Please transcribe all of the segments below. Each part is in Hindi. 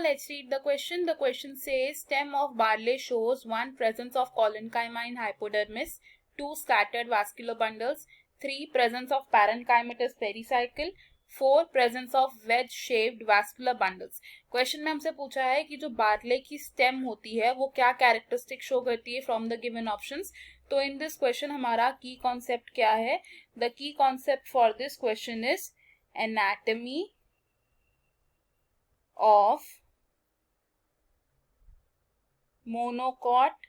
let's read the question. The question says stem of barley shows 1. Presence of collenchyma in hypodermis, 2. Scattered vascular bundles, 3. Presence of parenchymatous pericycle, 4. Presence of wedge shaped vascular bundles. Question में हमसे पूछा है कि जो बार्ले की स्टेम होती है वो क्या कैरेक्टरिस्टिक शो करती है फ्रॉम द गिवन ऑप्शंस. तो इन दिस क्वेश्चन हमारा की कॉन्सेप्ट क्या है? The key concept for this question is anatomy of monocot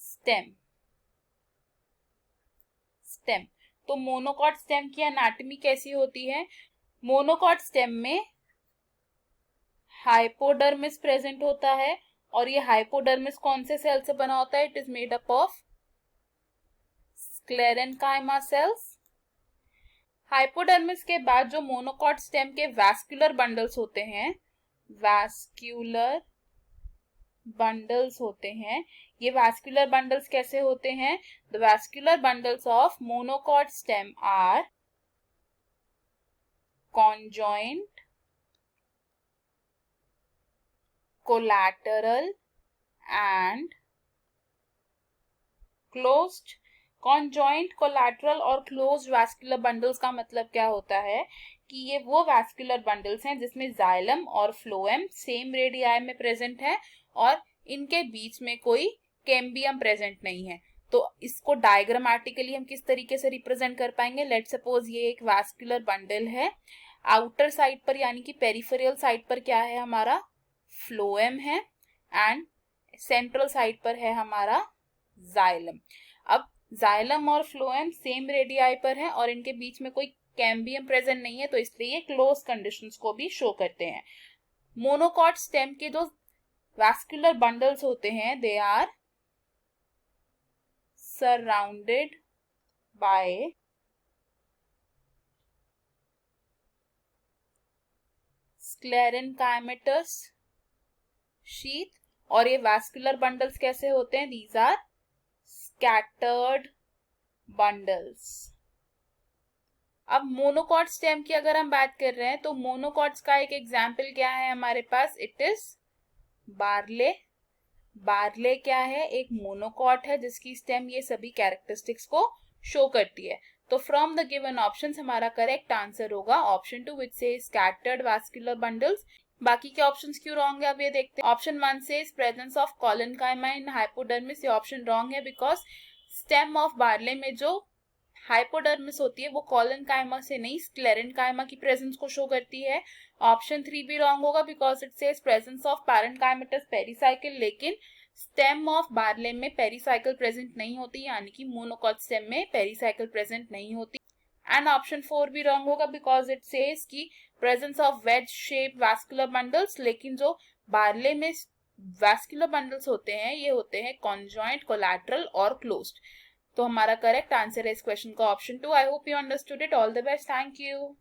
stem. तो मोनोकॉट स्टेम की एनाटॉमी कैसी होती है? मोनोकॉट स्टेम में हाइपोडर्मिस प्रेजेंट होता है और ये हाइपोडर्मिस कौन से सेल से बना होता है? It is made up of sclerenchyma cells. Hypodermis के बाद जो मोनोकॉट स्टेम के वैस्कुलर बंडल्स होते हैं, वैस्कुलर बंडल्स होते हैं, ये वैस्कुलर बंडल्स कैसे होते हैं? The vascular bundles of monocot stem are conjoint, collateral and closed. Conjoint, collateral और क्लोज्ड वैस्कुलर बंडल्स का मतलब क्या होता है कि ये वो वैस्कुलर बंडल्स हैं जिसमें जाइलम और फ्लोएम सेम रेडियाई में प्रेजेंट है और इनके बीच में कोई कैम्बियम प्रेजेंट नहीं है. तो इसको डायग्रामेटिकली हम किस तरीके से रिप्रेजेंट कर पाएंगे? लेट सपोज ये एक वैस्कुलर बंडल है, आउटर साइड पर यानी कि पेरिफेरल साइड पर क्या है हमारा? फ्लोएम है एंड सेंट्रल साइड पर है हमारा जाइलम. अब जाइलम और फ्लोएम सेम रेडियाई पर है और इनके बीच में कोई कैम्बियम प्रेजेंट नहीं है, तो इसलिए ये क्लोज कंडीशंस को भी शो करते हैं. मोनोकॉट स्टेम के जो वैस्कुलर बंडल्स होते हैं they are surrounded by sclerenchymatous sheath. और ये वैस्कुलर बंडल्स कैसे होते हैं? These are scattered bundles. अब मोनोकॉट स्टेम की अगर हम बात कर रहे हैं तो मोनोकॉट्स का एक एग्जाम्पल क्या है हमारे पास? It is barley. बार्ले क्या है? एक मोनोकॉट है जिसकी स्टेम ये सभी कैरेक्टरिस्टिक्स को शो करती है. तो फ्रॉम द गिवन ऑप्शंस हमारा करेक्ट आंसर होगा ऑप्शन 2 विच से स्कैटर्ड वैस्कुलर बंडल्स. बाकी के ऑप्शंस क्यों रॉन्ग है अब ये देखते हैं. ऑप्शन 1 से presence of collenchyma in hypodermis, ये ऑप्शन रॉन्ग है बिकॉज स्टेम ऑफ बार्ले में जो हाइपोडर्मिस होती है वो कॉलेनकाइमा से नहीं स्क्लेरेन्काइमा की प्रेजेंस को शो करती है. ऑप्शन 3 भी रॉन्ग होगा because it says presence of parenchymatous pericycle, लेकिन स्टेम ऑफ बार्ले में पेरिसाइकिल प्रेजेंट नहीं होती यानी कि मोनोकॉट स्टेम में पेरिसाइकिल प्रेजेंट नहीं होती. एंड ऑप्शन 4 भी रॉन्ग होगा बिकॉज इट सेज कि presence of ways shape vascular bundles, लेकिन जो बार्ले में वैस्कुलर बंडल्स होते हैं ये होते हैं कॉन्जॉइंट, कोलैटरल और क्लोज्ड. तो हमारा करेक्ट आंसर है इस क्वेश्चन का option 2. I hope you understood it. All the best. Thank you.